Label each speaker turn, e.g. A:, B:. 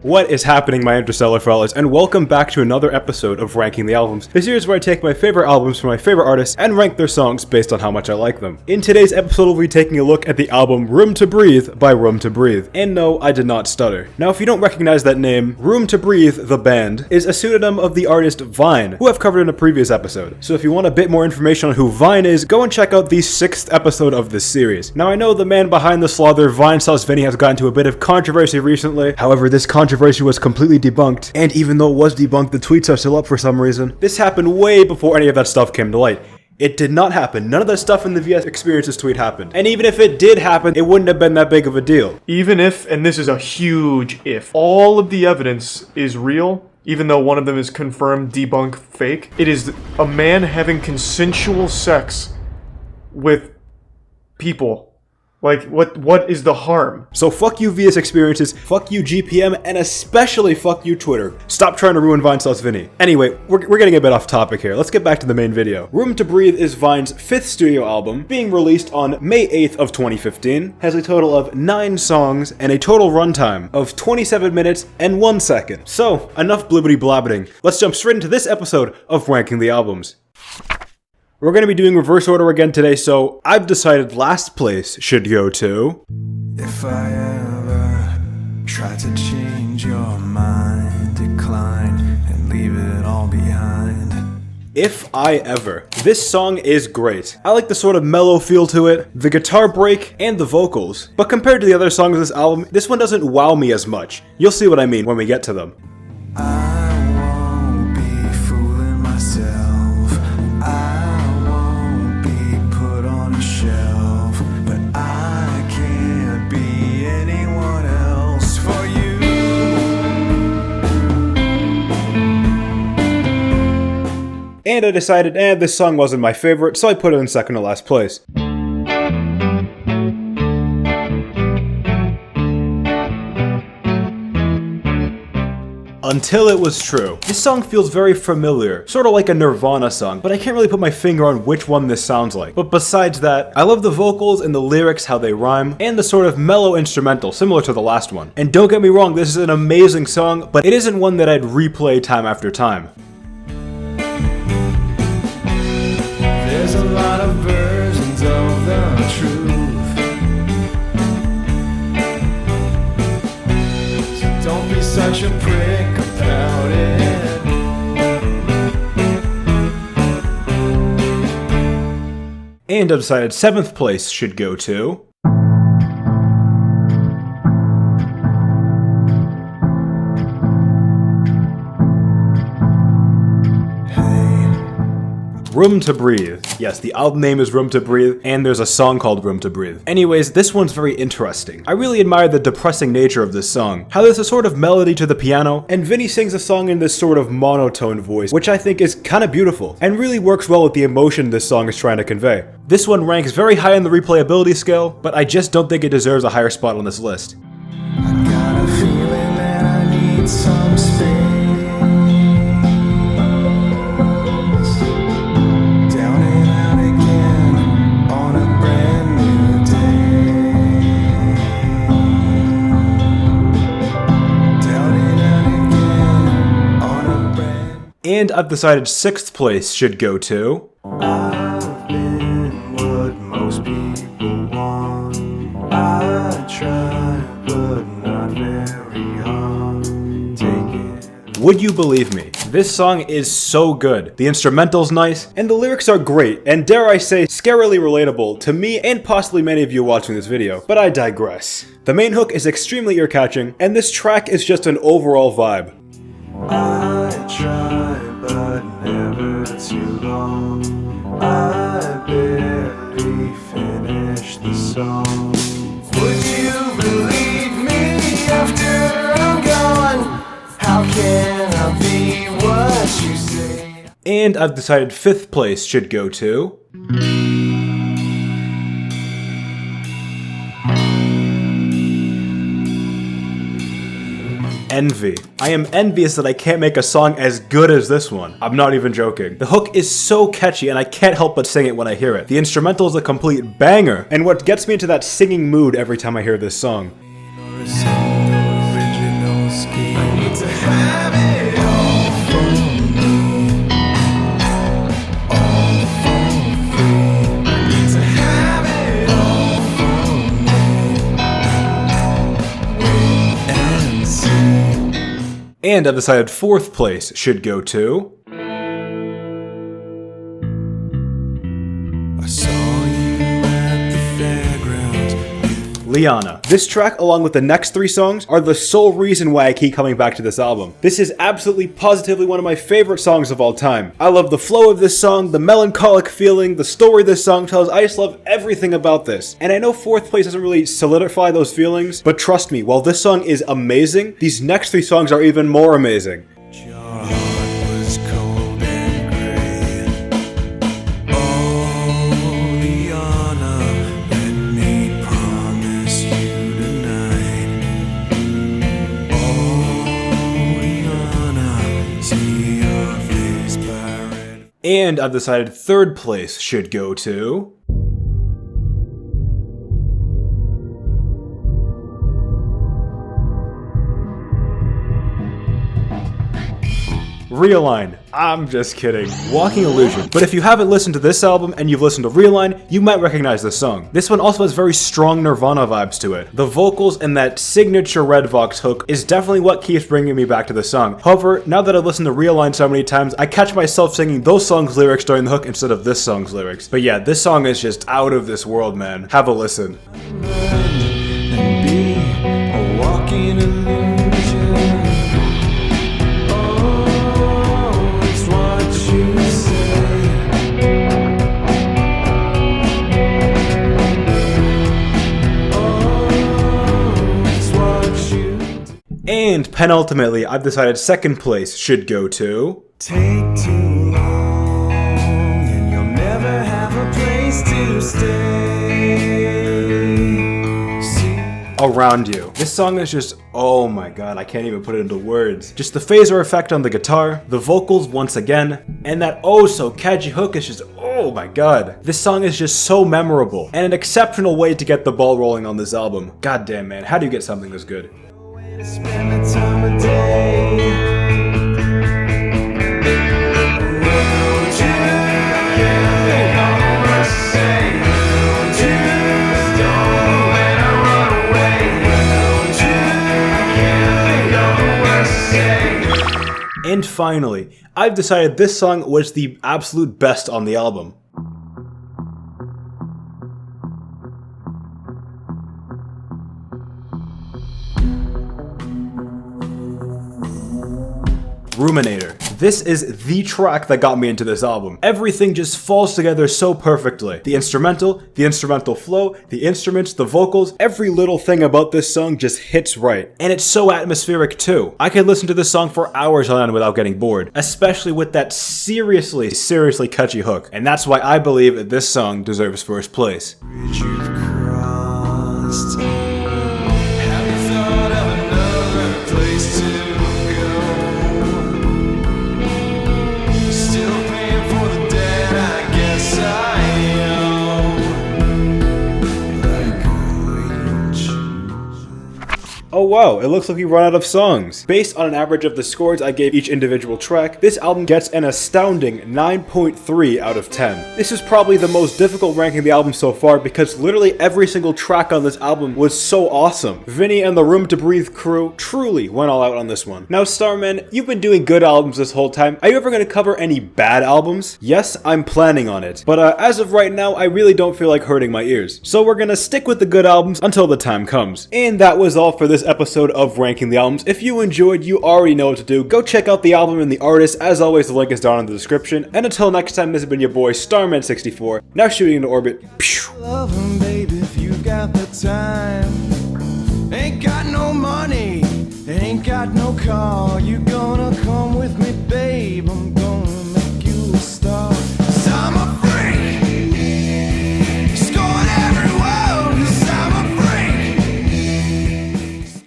A: What is happening, my interstellar fellas, and welcome back to another episode of Ranking the Albums, the series where I take my favorite albums from my favorite artists and rank their songs based on how much I like them. In today's episode, we'll be taking a look at the album Room to Breathe by Room to Breathe. And no, I did not stutter. Now, if you don't recognize that name, Room to Breathe, the band, is a pseudonym of the artist Vine, who I've covered in a previous episode. So if you want a bit more information on who Vine is, go and check out the 6th episode of this series. Now, I know the man behind the slaughter, Vine Sauce Vinny, has gotten into a bit of controversy recently. However, this controversy was completely debunked, and even though it was debunked, the tweets are still up for some reason. This happened way before any of that stuff came to light. It did not happen. None of that stuff in the VS Experiences tweet happened. And even if it did happen, it wouldn't have been that big of a deal.
B: Even if, and this is a huge if, all of the evidence is real, even though one of them is confirmed debunk fake, it is a man having consensual sex with people. Like, what is the harm?
A: So fuck you VS Experiences, fuck you GPM, and especially fuck you Twitter. Stop trying to ruin Vine Sauce Vinny. Anyway, we're getting a bit off topic here. Let's get back to the main video. Room to Breathe is Vine's 5th studio album, being released on May 8th of 2015, has a total of 9 songs, and a total runtime of 27 minutes and 1 second. So, enough blibbity blabbiting. Let's jump straight into this episode of Ranking the Albums. We're going to be doing reverse order again today, so I've decided last place should go to...
C: If I ever try to change your mind, decline and leave it all behind.
A: If I Ever. This song is great. I like the sort of mellow feel to it, the guitar break, and the vocals. But compared to the other songs on this album, this one doesn't wow me as much. You'll see what I mean when we get to them.
C: I won't be fooling myself. I won't be put on a shelf, but I can't be anyone else for you.
A: And I decided, this song wasn't my favorite, so I put it in second to last place. Until It Was True. This song feels very familiar, sort of like a Nirvana song, but I can't really put my finger on which one this sounds like. But besides that, I love the vocals and the lyrics, how they rhyme, and the sort of mellow instrumental, similar to the last one. And don't get me wrong, this is an amazing song, but it isn't one that I'd replay time after time.
C: There's a lot of versions of the truth, so don't be such a prick about it.
A: And I've decided 7th place should go to... Room to Breathe. Yes, the album name is Room to Breathe, and there's a song called Room to Breathe. Anyways, this one's very interesting. I really admire the depressing nature of this song, how there's a sort of melody to the piano, and Vinny sings the song in this sort of monotone voice, which I think is kind of beautiful, and really works well with the emotion this song is trying to convey. This one ranks very high on the replayability scale, but I just don't think it deserves a higher spot on this list.
C: I got a feeling that I need some space.
A: And I've decided 6th place should go to...
C: I've been what most people want. I try, but not very hard. Take it.
A: Would You Believe Me? This song is so good. The instrumental's nice, and the lyrics are great, and dare I say, scarily relatable to me and possibly many of you watching this video, but I digress. The main hook is extremely ear-catching, and this track is just an overall vibe.
C: I try, but never too long. I barely finished the song. Would you believe me after I'm gone? How can I be what you say?
A: And I've decided 5th place should go to... envy. I am envious that I can't make a song as good as this one. I'm not even joking. The hook is so catchy and I can't help but sing it when I hear it. The instrumental is a complete banger, and what gets me into that singing mood every time I hear this song. And I've decided 4th place should go to...
C: I saw you at the fairgrounds.
A: Lyanna. This track, along with the next 3 songs, are the sole reason why I keep coming back to this album. This is absolutely positively one of my favorite songs of all time. I love the flow of this song, the melancholic feeling, the story this song tells. I just love everything about this. And I know 4th place doesn't really solidify those feelings, but trust me, while this song is amazing, these next 3 songs are even more amazing.
C: Your heart was cold and gray. Oh, Lyanna, let me promise you tonight. Oh, Lyanna, see your face by red.
A: And I've decided 3rd place should go to... Realign. I'm just kidding. Walking Illusion. But if you haven't listened to this album and you've listened to Realign, you might recognize this song. This one also has very strong Nirvana vibes to it. The vocals and that signature Red Vox hook is definitely what keeps bringing me back to the song. However, now that I've listened to Realign so many times, I catch myself singing those songs' lyrics during the hook instead of this song's lyrics. But yeah, this song is just out of this world, man. Have a listen.
C: And be a walking illusion.
A: And penultimately, I've decided 2nd place should go to...
C: Take too long, and you'll never have a place to stay. See?
A: Around You. This song is just, oh my god, I can't even put it into words. Just the phaser effect on the guitar, the vocals once again, and that oh so catchy hook is just, oh my god. This song is just so memorable, and an exceptional way to get the ball rolling on this album. God damn, man, how do you get something this good?
C: Spend the time of day.
A: And finally, I've decided this song was the absolute best on the album. Ruminator. This is the track that got me into this album. Everything just falls together so perfectly. The instrumental flow, the instruments, the vocals, every little thing about this song just hits right. And it's so atmospheric too. I could listen to this song for hours on end without getting bored, especially with that seriously catchy hook. And that's why I believe that this song deserves 1st place.
C: Bridge you've crossed. Have you thought of another place to go? Still paying for the debt, I guess I owe. Like a leech.
A: Oh wow, it looks like we run out of songs. Based on an average of the scores I gave each individual track, this album gets an astounding 9.3 out of 10. This is probably the most difficult ranking the album so far because literally every single track on this album was so awesome. Vinny and the Room to Breathe crew truly went all out on this one. Now Starman, you've been doing good albums this whole time. Are you ever going to cover any bad albums? Yes, I'm planning on it. But as of right now, I really don't feel like hurting my ears. So we're gonna stick with the good albums until the time comes. And that was all for this episode of Ranking the Albums. If you enjoyed, you already know what to do. Go check out the album and the artist. As always, the link is down in the description. And until next time, this has been your boy Starman64, now shooting into orbit. Pew!
C: Love 'em, baby, if you've got the time. Ain't got no money, ain't got no car, you